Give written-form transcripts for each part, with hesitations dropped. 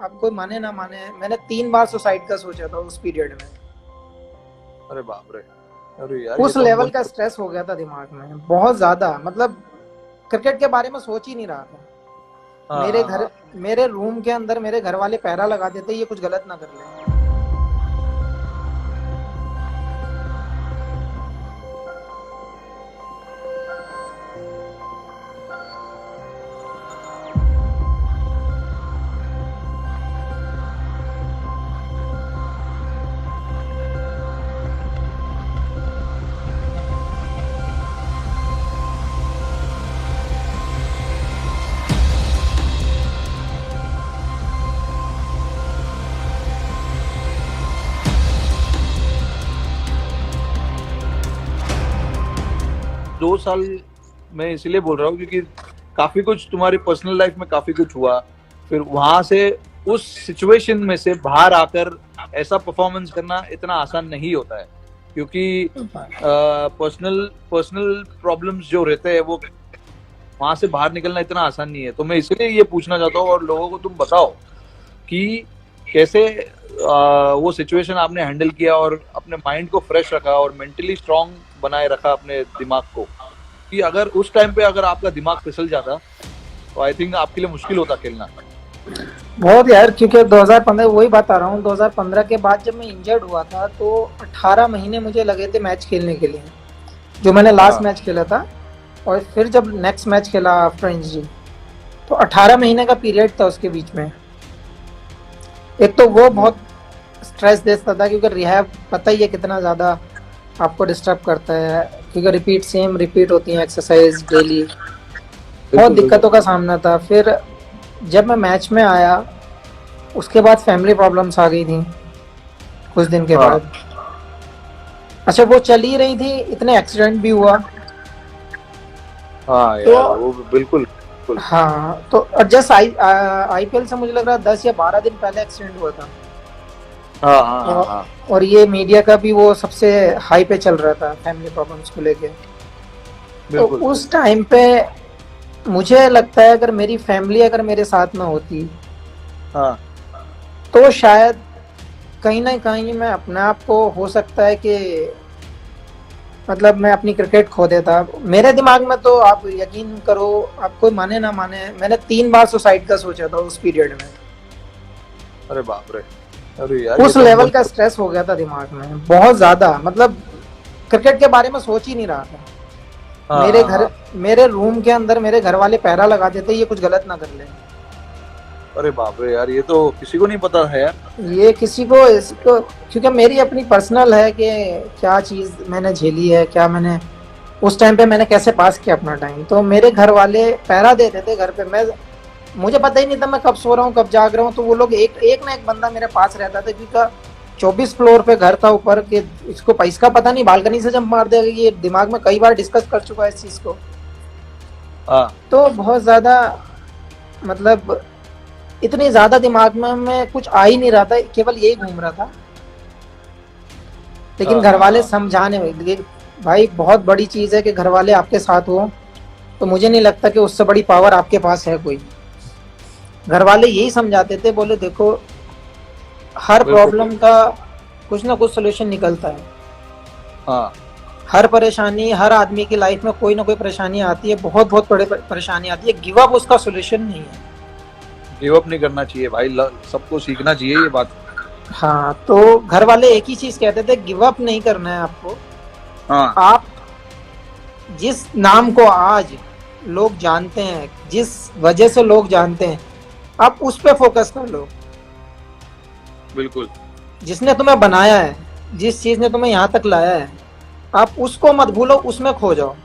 आप कोई माने ना माने, मैंने 3 बार सुसाइड का सोचा था उस पीरियड में। अरे बाप रे। अरे यार ये उस तो लेवल का मतलब। स्ट्रेस हो गया था दिमाग में, बहुत ज्यादा। मतलब क्रिकेट के बारे में सोच ही नहीं रहा था। हाँ मेरे हाँ घर, हाँ। मेरे रूम के अंदर मेरे घर वाले पहरा लगा देते, ये कुछ गलत ना कर ले। 2 साल मैं इसलिए बोल रहा हूँ क्योंकि काफी कुछ तुम्हारी पर्सनल लाइफ में काफी कुछ हुआ, फिर वहां से उस सिचुएशन में से बाहर आकर ऐसा परफॉर्मेंस करना इतना आसान नहीं होता है, क्योंकि पर्सनल पर्सनल प्रॉब्लम्स जो रहते हैं वो वहां से बाहर निकलना इतना आसान नहीं है। तो मैं इसलिए ये पूछना चाहता हूँ और लोगों को तुम बताओ कि कैसे वो सिचुएशन आपने हैंडल किया और अपने माइंड को फ्रेश रखा और मेंटली स्ट्रांग बनाए रखा अपने दिमाग को, कि अगर उस टाइम पे अगर आपका दिमाग फिसल जाता तो आई थिंक आपके लिए मुश्किल होता खेलना। बहुत यार, क्योंकि 2015, वही बता रहा हूँ, 2015 के बाद जब मैं इंजर्ड हुआ था तो 18 महीने मुझे लगे थे मैच खेलने के लिए, जो मैंने लास्ट हाँ मैच खेला था। और फिर जब नेक्स्ट मैच खेला आफ्टर इंजरी, तो 18 महीने का पीरियड था उसके बीच में। एक तो वो बहुत स्ट्रेस देता था, क्योंकि रिहैब पता ही है कितना ज़्यादा आपको डिस्टर्ब करता है, क्योंकि सेम रिपीट होती है एक्सरसाइज डेली। बहुत बिल्कुल बिल्कुल। दिक्कतों का सामना था। फिर जब मैं मैच में आया, उसके बाद फैमिली प्रॉब्लम्स आ गई थी कुछ दिन के हाँ बाद। अच्छा, वो चल ही रही थी, इतने एक्सीडेंट भी हुआ। हाँ तो यार वो बिल्कुल बिल्कुल। हाँ, तो जस्ट आईपीएल से मुझे लग रहा है 10 या 12 दिन पहले एक्सीडेंट हुआ था। हाँ हाँ हाँ और, हाँ। और ये मीडिया का भी वो सबसे हाई पे चल रहा था फैमिली प्रॉब्लम्स को लेके। तो बिल्कुल। उस टाइम पे मुझे लगता है अगर मेरी फैमिली अगर मेरे साथ में होती, हाँ तो शायद कहीं ना कहीं मैं अपने आप को, हो सकता है कि मतलब मैं अपनी क्रिकेट खो देता। मेरे दिमाग में तो आप यकीन करो, आप कोई माने ना माने, मैंने 3 बार सुसाइड का सोचा था उस पीरियड में। अरे बाप रे। अरे यार ये उस तो लेवल का मतलब। स्ट्रेस हो गया था दिमाग में, बहुत ज्यादा। मतलब क्रिकेट के बारे में सोच ही नहीं रहा था। हाँ मेरे हाँ घर, हाँ। मेरे रूम के अंदर मेरे घर वाले पहरा लगा देते, ये कुछ गलत ना कर ले। अरे बाप रे यार ये तो किसी को नहीं पता है यार। ये किसी को इसको, क्योंकि मेरी अपनी पर्सनल है कि क्या चीज़ मैंने झेली है, क्या मैंने उस टाइम पे मैंने कैसे पास किया अपना टाइम। तो मेरे घर वाले पहरा देते थे घर पे। मुझे पता ही नहीं था मैं कब सो रहा हूँ कब जाग रहा हूँ। तो वो लोग एक एक ना एक बंदा मेरे पास रहता था, क्योंकि 24 फ्लोर पे घर था ऊपर के। इसको इसका पता नहीं बालकनी से जंप मार देगा, ये दिमाग में कई बार डिस्कस कर चुका है इस चीज़ को। हाँ तो बहुत ज़्यादा, मतलब इतनी ज़्यादा दिमाग में कुछ आ ही नहीं रहा था, केवल यही घूम रहा था। लेकिन हाँ घर हाँ वाले हाँ। समझाने में, भाई बहुत बड़ी चीज़ है कि घर वाले आपके साथ हो। तो मुझे नहीं लगता कि उससे बड़ी पावर आपके पास है कोई। घर वाले यही समझाते थे, बोले देखो हर बिल्कुल प्रॉब्लम बिल्कुल। का कुछ ना कुछ सोल्यूशन निकलता है। हाँ। हर परेशानी, हर आदमी की लाइफ में कोई ना कोई परेशानी आती है, बहुत बहुत बड़ी परेशानी आती है। गिव अप उसका सोल्यूशन नहीं है। गिव अप नहीं करना चाहिए भाई, सबको सीखना चाहिए ये बात। हाँ, तो घर वाले एक ही चीज कहते थे, गिव अप नहीं करना है आपको। हाँ आप जिस नाम को आज लोग जानते हैं, जिस वजह से लोग जानते हैं, आप उस पे फोकस कर लो। बिल्कुल जिसने तुम्हें बनाया है, जिस चीज ने तुम्हें यहाँ तक लाया है, आप उसको मत भूलो, उसमें खो जाओ।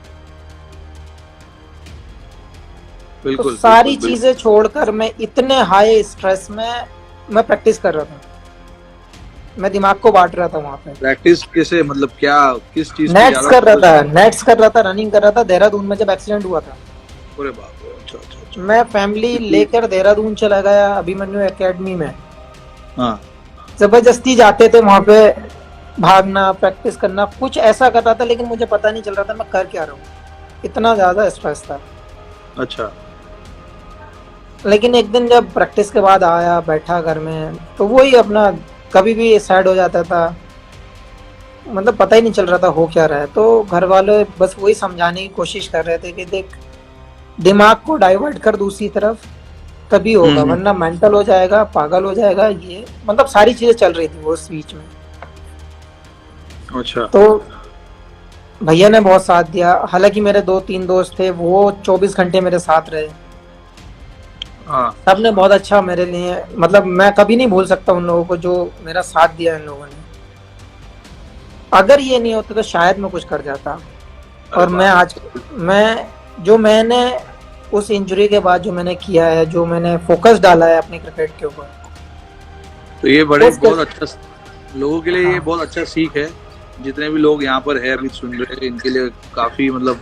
तो बिल्कुल सारी बिल्कुल बिल्कुल। चीजें छोड़कर मैं इतने हाई स्ट्रेस में मैं प्रैक्टिस कर रहा था। मैं दिमाग को बांट रहा था वहां पे। प्रैक्टिस कैसे, मतलब क्या, किस चीज पे नेट्स ज्यादा कर रहा फोकस? था, नेट्स कर रहा था, रनिंग कर रहा था। देहरादून में जब एक्सीडेंट हुआ था, अरे बाप रे। अच्छा अच्छा अच्छा। मैं फैमिली क्योंकि लेकर देहरादून चला गया अभिमन्यु एकेडमी में। हाँ। जबरदस्ती जाते थे वहां पे, भागना, प्रैक्टिस करना, कुछ ऐसा कर रहा था। लेकिन मुझे पता नहीं चल रहा था मैं कर क्या रहा हूँ, इतना ज्यादा स्ट्रेस था। अच्छा। लेकिन एक दिन जब प्रैक्टिस के बाद आया, बैठा घर में, तो वही अपना कभी भी सैड हो जाता था, मतलब पता ही नहीं चल रहा था हो क्या रहा है। तो घर वाले बस वही समझाने की कोशिश कर रहे थे कि देख, दिमाग को डाइवर्ट कर दूसरी तरफ, तभी होगा, हम्म। वरना मेंटल हो जाएगा, पागल हो जाएगा। ये मतलब सारी चीजें चल रही थी वो उस बीच में। अच्छा। तो भैया ने बहुत साथ दिया। हालांकि मेरे 2-3 दोस्त थे, वो 24 घंटे मेरे साथ रहे। हाँ। सबने बहुत अच्छा मेरे लिए, मतलब मैं कभी नहीं भूल सकता उन लोगों को जो मेरा साथ दिया इन लोगों ने। अगर ये नहीं होता तो शायद मैं कुछ कर जाता। अरे और मैं बाप आज, मैंने उस इंजरी के बाद जो मैंने किया है, जो मैंने फोकस डाला है अपने क्रिकेट के ऊपर, तो ये बड़े उसके, बहुत अच्छा लोगों के लिए, ये हाँ बहुत अच्छा सीख है। जितने भी लोग यहाँ पर है अभी सुन रहे हैं, इनके लिए काफी मतलब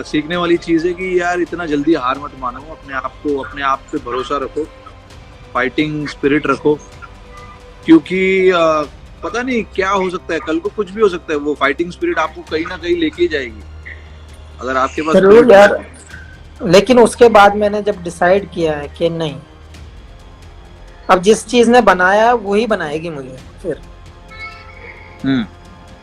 सीखने वाली चीज है कि यार इतना जल्दी हार मत मानो, अपने आप पे भरोसा रखो, फाइटिंग स्पिरिट रखो। क्योंकि पता नहीं क्या हो सकता है, कल को कुछ भी हो सकता है। वो फाइटिंग स्पिरिट आपको कहीं ना कहीं लेके ही जाएगी अगर आपके पास जरूर ग्रिट है। यार। लेकिन उसके बाद मैंने जब डिसाइड किया है कि नहीं, अब जिस चीज ने बनाया वही बनाएगी मुझे फिर, हम्म।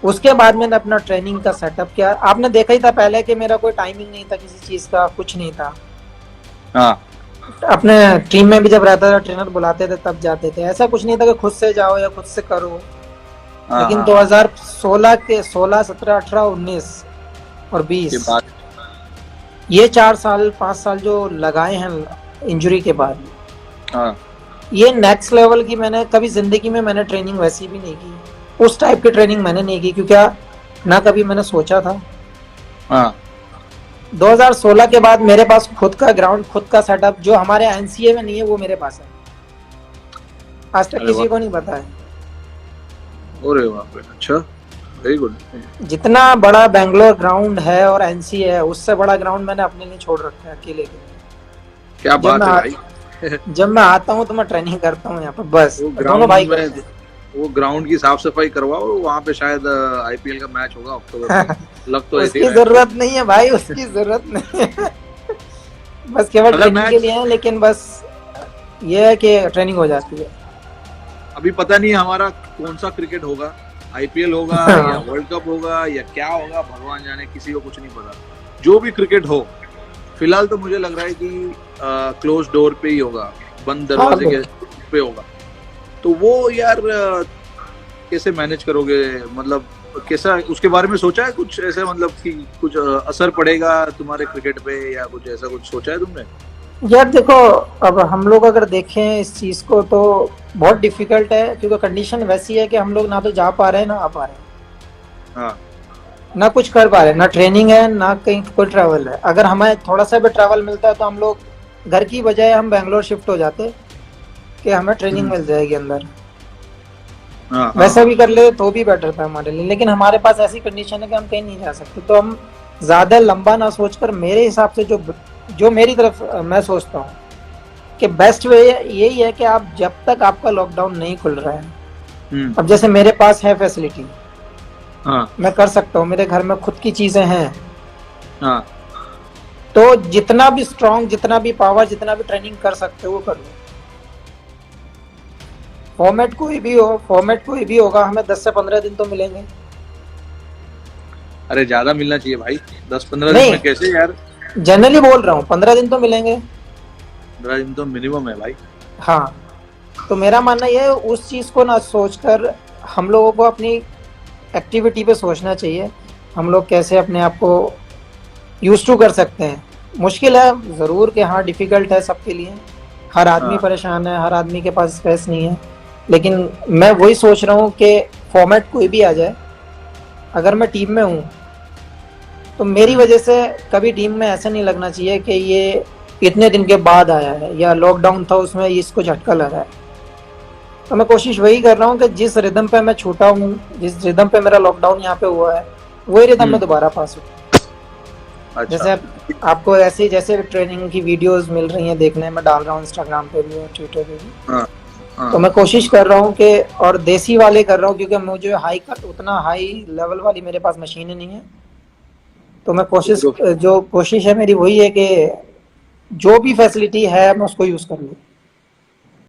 उसके बाद मैंने अपना ट्रेनिंग का सेटअप किया। आपने देखा ही था पहले कि मेरा कोई टाइमिंग नहीं था किसी चीज का, कुछ नहीं था। हाँ अपने टीम में भी जब रहता था, ट्रेनर बुलाते थे तब जाते थे। ऐसा कुछ नहीं था कि खुद से जाओ या खुद से करो। हाँ लेकिन हाँ। 2016 के 16, 17, 18, 19 और के 20, बाद। ये 4 साल 5 साल जो लगाए हैं इंजरी के बाद, हाँ ये नेक्स्ट लेवल की मैंने कभी जिंदगी में मैंने ट्रेनिंग वैसी भी नहीं की। उस टाइप की ट्रेनिंग मैंने नहीं की, क्योंकि ना कभी मैंने सोचा था। हाँ। 2016 के बाद मेरे पास खुद का ग्राउंड, खुद का सेटअप, जो हमारे एनसीए में नहीं है वो मेरे पास है। आज तक अरे किसी वाह, को नहीं पता है। अरे बाप रे, अच्छा, वेरी गुड। जितना बड़ा बेंगलोर ग्राउंड है और एनसीए है, उससे बड़ा ग्राउंड मैंने अपने लिए छोड़ रखा है, अकेले के लिए। क्या जब बात मैं है आ, भाई। जब मैं आता हूँ तो मैं ट्रेनिंग करता हूँ यहाँ पर, बस वो दोनों भाई ग्राउंड में, करते वो ग्राउंड की साफ सफाई करवाओ, वहां पे शायद आईपीएल का मैच होगा अक्टूबर में। हैं। लग तो ऐसे ही उसकी रहा है मुझे। जरूरत नहीं है भाई, उसकी जरूरत नहीं है। बस केवल अगर ट्रेनिंग के मैच, लिए है, लेकिन बस ये है कि ट्रेनिंग हो जाती है। अभी पता नहीं हमारा कौन सा क्रिकेट होगा, आईपीएल होगा या वर्ल्ड कप होगा या क्या होगा, भगवान जाने, किसी को कुछ नहीं पता। जो भी क्रिकेट हो, फिलहाल तो मुझे लग रहा है कि क्लोज डोर पे ही होगा, बंद हाँ दरवाजे के पे होगा। तो वो यार कैसे मैनेज करोगे, मतलब कैसा, उसके बारे में सोचा है कुछ ऐसे, मतलब कि कुछ असर पड़ेगा तुम्हारे क्रिकेट पे या कुछ ऐसा कुछ सोचा है तुमने? यार देखो, अब हम लोग अगर देखें इस चीज को तो बहुत डिफिकल्ट है, क्योंकि कंडीशन वैसी है कि हम लोग ना तो जा पा रहे हैं ना आ पा रहे हैं, हाँ। ना कुछ कर पा रहे हैं, ना ट्रेनिंग है ना कहीं कोई ट्रैवल है। अगर हमें थोड़ा सा भी ट्रैवल मिलता है तो हम लोग घर की बजाय हम बेंगलोर शिफ्ट हो जाते कि हमें ट्रेनिंग मिल जाएगी अंदर। हाँ वैसा भी कर ले तो भी बेटर था हमारे लिए, लेकिन हमारे पास ऐसी कंडीशन है कि हम कहीं नहीं जा सकते। तो हम ज्यादा लंबा ना सोचकर, मेरे हिसाब से जो जो मेरी तरफ मैं सोचता हूँ कि बेस्ट वे यही है कि आप जब तक आपका लॉकडाउन नहीं खुल रहा है, अब जैसे मेरे पास है फैसिलिटी, हाँ मैं कर सकता हूँ, मेरे घर में खुद की चीजें हैं, हाँ। तो जितना भी स्ट्रांग, जितना भी पावर, जितना भी ट्रेनिंग कर सकते हो वो कर लो। फॉर्मेट कोई भी हो, फॉर्मेट कोई भी होगा, हमें 10 से 15 दिन तो मिलेंगे। अरे ज्यादा मिलना चाहिए भाई, 10-15 दिन नहीं, में कैसे यार। जनरली बोल रहा हूँ, 15 दिन तो मिलेंगे। 15 दिन तो मिनिमम है भाई। हाँ, तो मेरा मानना यह है, उस चीज को ना सोचकर हम लोगों को अपनी एक्टिविटी पे सोचना चाहिए। हम लोग कैसे अपने आप को यूज टू कर सकते हैं। मुश्किल है जरूर कि हाँ, डिफिकल्ट है सबके लिए, हर आदमी हाँ परेशान है, हर आदमी के पास स्पेस नहीं है। लेकिन मैं वही सोच रहा हूँ कि फॉर्मेट कोई भी आ जाए, अगर मैं टीम में हूँ तो मेरी वजह से कभी टीम में ऐसा नहीं लगना चाहिए कि ये इतने दिन के बाद आया है या लॉकडाउन था उसमें इसको झटका लगा है। तो मैं कोशिश वही कर रहा हूँ कि जिस रिदम पे मैं छूटा हूँ, जिस रिदम पे मेरा लॉकडाउन यहाँ पे हुआ है, वही रिदम में दोबारा पास हो। अच्छा। जैसे आपको ऐसे जैसे ट्रेनिंग की वीडियोस मिल रही हैं देखने में, डाल रहा हूँ इंस्टाग्राम पे भी और ट्विटर पे भी। हाँ हाँ। तो मैं कोशिश कर रहा हूँ कि, और देसी वाले कर रहा हूँ, क्योंकि मुझे हाई कट, उतना हाई लेवल वाली मेरे पास मशीनें नहीं है। तो मैं कोशिश, जो कोशिश है मेरी वही है कि जो भी फैसिलिटी है मैं उसको यूज कर लूँ।